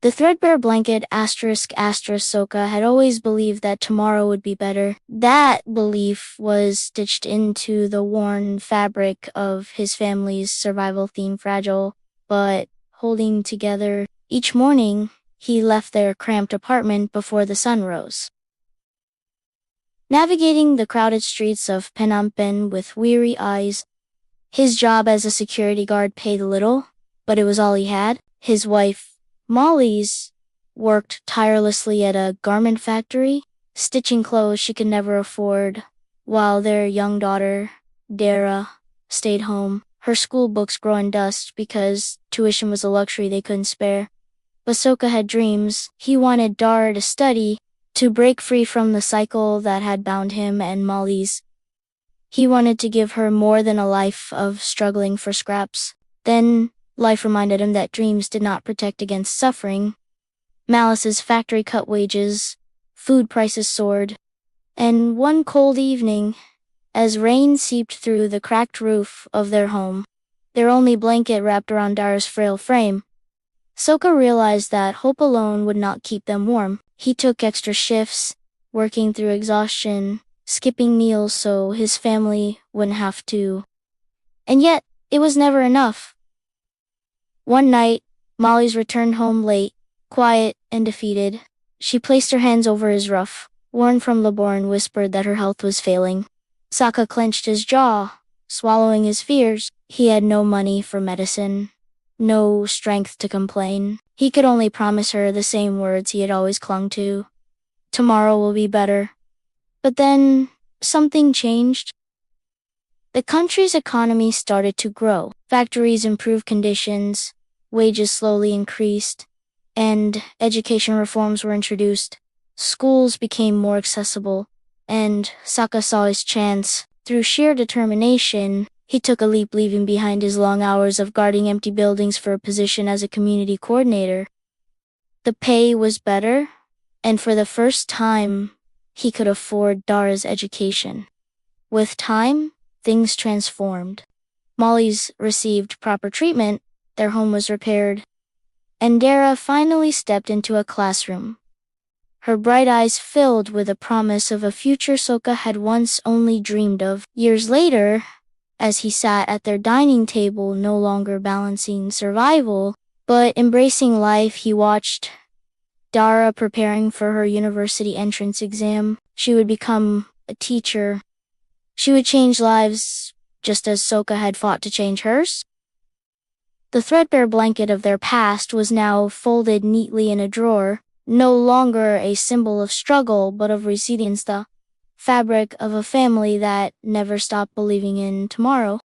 The threadbare blanket Soka had always believed that tomorrow would be better. That belief was stitched into the worn fabric of his family's survival theme, fragile, but holding together. Each morning, he left their cramped apartment before the sun rose. Navigating the crowded streets of Phnom Penh with weary eyes, his job as a security guard paid little, but it was all he had. His wife, Molly's, worked tirelessly at a garment factory, stitching clothes she could never afford, while their young daughter, Dara, stayed home. Her school books growing dust because tuition was a luxury they couldn't spare. But Soka had dreams. He wanted Dara to study, to break free from the cycle that had bound him and Molly's. He wanted to give her more than a life of struggling for scraps. Then, life reminded him that dreams did not protect against suffering. Malice's factory cut wages, food prices soared, and one cold evening, as rain seeped through the cracked roof of their home, their only blanket wrapped around Dara's frail frame, Soka realized that hope alone would not keep them warm. He took extra shifts, working through exhaustion, skipping meals so his family wouldn't have to. And yet, it was never enough. One night, Molly's returned home late, quiet and defeated. She placed her hands over his ruff, worn from labor, and whispered that her health was failing. Soka clenched his jaw, swallowing his fears. He had no money for medicine, no strength to complain. He could only promise her the same words he had always clung to. Tomorrow will be better. But then, something changed. The country's economy started to grow. Factories improved conditions, wages slowly increased, and education reforms were introduced. Schools became more accessible, and Soka saw his chance. Through sheer determination, he took a leap, leaving behind his long hours of guarding empty buildings for a position as a community coordinator. The pay was better, and for the first time, he could afford Dara's education. With time, things transformed. Molly's received proper treatment, their home was repaired, and Dara finally stepped into a classroom. Her bright eyes filled with the promise of a future Soka had once only dreamed of. Years later, as he sat at their dining table, no longer balancing survival, but embracing life, he watched Dara preparing for her university entrance exam. She would become a teacher. She would change lives, just as Soka had fought to change hers. The threadbare blanket of their past was now folded neatly in a drawer, no longer a symbol of struggle but of resilience, the fabric of a family that never stopped believing in tomorrow.